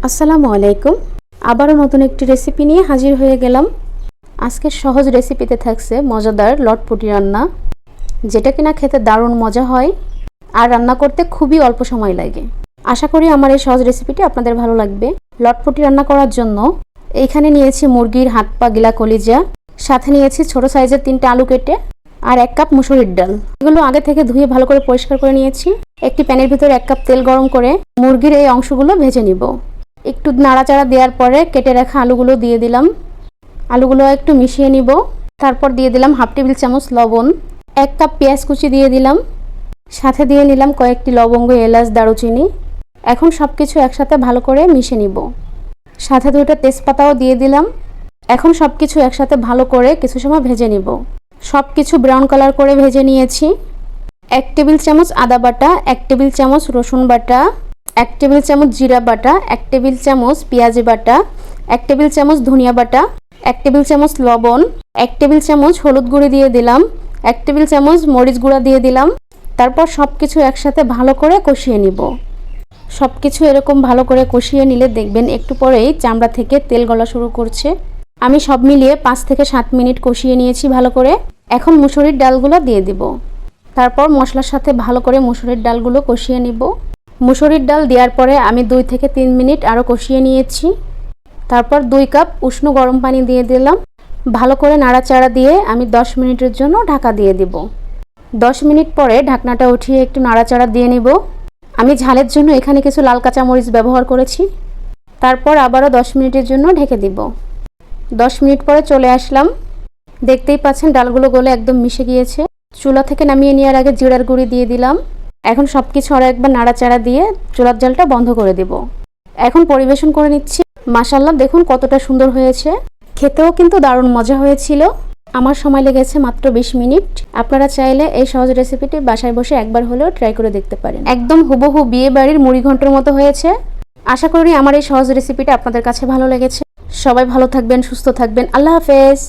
আসসালামু আলাইকুম। আবারও নতুন একটি রেসিপি নিয়ে হাজির হয়ে গেলাম। আজকের সহজ রেসিপিতে থাকছে মজাদার লটপটি রান্না, যেটা কিনা খেতে দারুণ মজা হয় আর রান্না করতে খুবই অল্প সময় লাগে। আশা করি আমার এই সহজ রেসিপিটি আপনাদের ভালো লাগবে। লটপটি রান্না করার জন্য এইখানে নিয়েছি মুরগির হাত পা গিলা কলিজা, সাথে নিয়েছি ছোট সাইজের 3টা আলু কেটে আর 1 কাপ মুসুরির ডাল। এগুলো আগে থেকে ধুয়ে ভালো করে পরিষ্কার করে নিয়েছি। একটি প্যানের ভিতরে 1 কাপ তেল গরম করে মুরগির এই অংশগুলো ভেজে নিব। একটু নাড়াচাড়া দেওয়ার পরে কেটে রাখা আলুগুলো দিয়ে দিলাম। আলুগুলো একটু মিশিয়ে নিব। তারপর দিয়ে দিলাম হাফ টেবিল চামচ লবণ, 1 কাপ পেঁয়াজ কুচি দিয়ে দিলাম, সাথে দিয়ে নিলাম কয়েকটি লবঙ্গ, এলাচ, দারুচিনি। এখন সব কিছু একসাথে ভালো করে মিশিয়ে নিব। সাথে 2টা তেজপাতাও দিয়ে দিলাম। এখন সব কিছু একসাথে ভালো করে কিছু সময় ভেজে নিব। সব কিছু ব্রাউন কালার করে ভেজে নিয়েছি। 1 টেবিল চামচ আদা বাটা, 1 টেবিল চামচ রসুন বাটা, 1 টেবিল চামচ জিরা বাটা, 1 টেবিল চামচ পেঁয়াজ বাটা, 1 টেবিল চামচ ধনিয়া বাটা, 1 টেবিল চামচ লবণ, 1 টেবিল চামচ হলুদ গুঁড়ি দিয়ে দিলাম, 1 টেবিল চামচ মরিচ গুঁড়া দিয়ে দিলাম। তারপর সব কিছু একসাথে ভালো করে কষিয়ে নিব। সব কিছু এরকম ভালো করে কষিয়ে নিলে দেখবেন একটু পরেই চামড়া থেকে তেল গলা শুরু করছে। আমি সব মিলিয়ে 5 থেকে 7 মিনিট কষিয়ে নিয়েছি ভালো করে। এখন মুসুরির ডালগুলো দিয়ে দিব। তারপর মশলার সাথে ভালো করে মুসুরির ডালগুলো কষিয়ে নিব। মুসুরির ডাল দেওয়ার পরে আমি 2 থেকে 3 মিনিট আরও কষিয়ে নিয়েছি। তারপর 2 কাপ উষ্ণ গরম পানি দিয়ে দিলাম। ভালো করে নাড়াচাড়া দিয়ে আমি 10 মিনিটের জন্য ঢাকা দিয়ে দিব। 10 মিনিট পরে ঢাকনাটা উঠিয়ে একটু নাড়াচাড়া দিয়ে নিব। আমি ঝালের জন্য এখানে কিছু লাল কাঁচা মরিচ ব্যবহার করেছি। তারপর আবারও 10 মিনিটের জন্য ঢেকে দিব। 10 মিনিট পরে চলে আসলাম। দেখতেই পাচ্ছেন ডালগুলো গলে একদম মিশে গিয়েছে। চুলা থেকে নামিয়ে নেওয়ার আগে জিরার গুঁড়ি দিয়ে দিলাম। এখন সব কিছু আরও একবার নাড়াচাড়া দিয়ে চুলার জালটা বন্ধ করে দেব। এখন পরিবেশন করে নিচ্ছি। মাশাআল্লাহ, দেখুন কতটা সুন্দর হয়েছে। খেতেও কিন্তু দারুণ মজা হয়েছিল। আমার সময় লেগেছে মাত্র 20 মিনিট। আপনারা চাইলে এই সহজ রেসিপিটি বাসায় বসে একবার হলেও ট্রাই করে দেখতে পারেন। একদম হুবহু বিয়ে বাড়ির মুড়ি ঘন্টর মতো হয়েছে। আশা করি আমার এই সহজ রেসিপিটা আপনাদের কাছে ভালো লেগেছে। সবাই ভালো থাকবেন, সুস্থ থাকবেন। আল্লাহ হাফেজ।